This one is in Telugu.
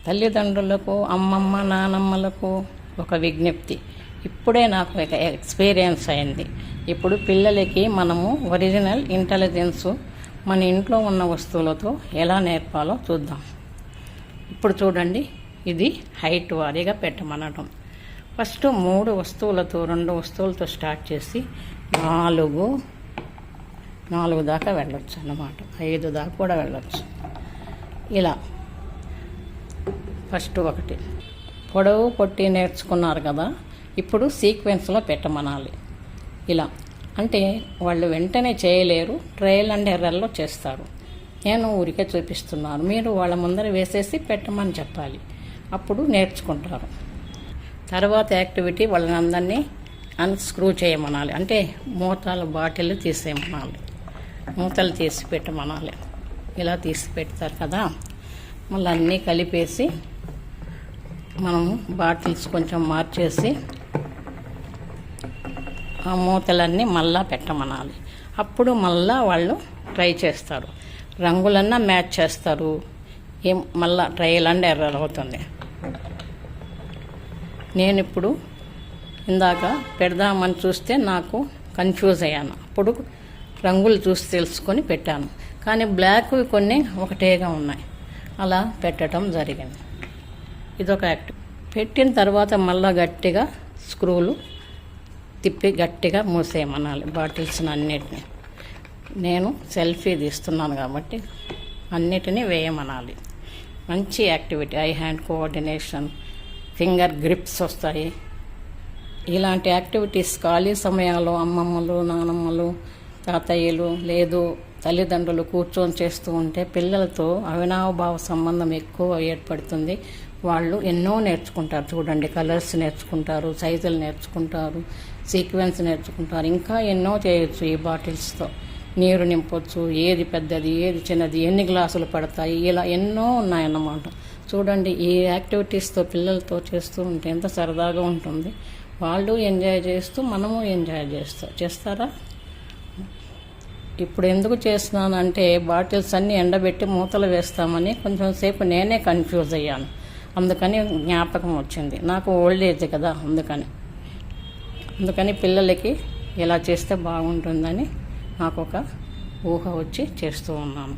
తల్లిదండ్రులకు, అమ్మమ్మ, నానమ్మలకు ఒక విజ్ఞప్తి. ఇప్పుడే నాకు ఒక ఎక్స్పీరియన్స్ అయింది. ఇప్పుడు పిల్లలకి మనము ఒరిజినల్ ఇంటెలిజెన్సు మన ఇంట్లో ఉన్న వస్తువులతో ఎలా నేర్పాలో చూద్దాం. ఇప్పుడు చూడండి, ఇది హైట్ వారీగా పెట్టమనడం. ఫస్ట్ 3 వస్తువులతో 2 వస్తువులతో స్టార్ట్ చేసి 4 దాకా వెళ్ళొచ్చు అన్నమాట. 5 దాకా కూడా వెళ్ళొచ్చు. ఇలా ఫస్ట్ ఒకటి పొడవు పొట్టి నేర్చుకున్నారు కదా, ఇప్పుడు సీక్వెన్స్లో పెట్టమనాలి. ఇలా అంటే వాళ్ళు వెంటనే చేయలేరు, ట్రయల్ అండ్ ఎర్రర్లో చేస్తారు. నేను ఊరికే చూపిస్తున్నాను, మీరు వాళ్ళ ముందర వేసేసి పెట్టమని చెప్పాలి, అప్పుడు నేర్చుకుంటారు. తర్వాత యాక్టివిటీ వాళ్ళని అందరినీ అన్స్క్రూ చేయమనాలి, అంటే మూతల బాటిల్ తీసేయమనాలి, మూతలు తీసి పెట్టమనాలి. ఇలా తీసి పెడతారు కదా, మళ్ళీ అన్నీ కలిపేసి మనము బాటిల్స్ కొంచెం మార్చేసి ఆ మూతలన్నీ మళ్ళా పెట్టమనాలి. అప్పుడు మళ్ళా వాళ్ళు ట్రై చేస్తారు, రంగులన్నా మ్యాచ్ చేస్తారు. మళ్ళా ట్రయల్ అండ్ ఎర్రర్ అవుతుంది. నేను ఇప్పుడు ఇందాక పెడదామని చూస్తే నాకు కన్ఫ్యూజ్ అయ్యాను. అప్పుడు రంగులు చూసి తెలుసుకొని పెట్టాను, కానీ బ్లాక్ కొన్ని ఒకటేగా ఉన్నాయి. అలా పెట్టడం జరిగింది. ఇదొక యాక్టివ్. పెట్టిన తర్వాత మళ్ళీ గట్టిగా స్క్రూలు తిప్పి గట్టిగా మూసేయమనాలి బాటిల్స్ని అన్నిటినీ. నేను సెల్ఫీ తీస్తున్నాను కాబట్టి అన్నిటినీ వేయమనాలి. మంచి activity, I hand coordination, finger grips వస్తాయి. ఇలాంటి యాక్టివిటీస్ ఖాళీ సమయాల్లో అమ్మమ్మలు, నానమ్మలు, తాతయ్యలు లేదు తల్లిదండ్రులు కూర్చొని చేస్తూ ఉంటే పిల్లలతో అవినాభావ సంబంధం ఎక్కువ ఏర్పడుతుంది. వాళ్ళు ఎన్నో నేర్చుకుంటారు. చూడండి, కలర్స్ నేర్చుకుంటారు, సైజులు నేర్చుకుంటారు, సీక్వెన్స్ నేర్చుకుంటారు, ఇంకా ఎన్నో చేయొచ్చు. ఈ బాటిల్స్తో నీరు నింపొచ్చు, ఏది పెద్దది ఏది చిన్నది, ఎన్ని గ్లాసులు పడతాయి, ఇలా ఎన్నో ఉన్నాయన్నమాట. చూడండి, ఈ యాక్టివిటీస్తో పిల్లలతో చేస్తూ ఉంటే ఎంత సరదాగా ఉంటుంది. వాళ్ళు ఎంజాయ్ చేస్తూ మనము ఎంజాయ్ చేస్తారా? ఇప్పుడు ఎందుకు చేస్తున్నానంటే బాటిల్స్ అన్నీ ఎండబెట్టి మూతలు వేస్తామని కొంచెం సేపు నేనే కన్ఫ్యూజ్ అయ్యాను. అందుకని జ్ఞాపకం వచ్చింది. నాకు ఓల్డ్ ఏజ్ కదా, అందుకని పిల్లలకి ఇలా చేస్తే బాగుంటుందని నాకు ఒక ఊహ వచ్చి చేస్తూ ఉన్నాను.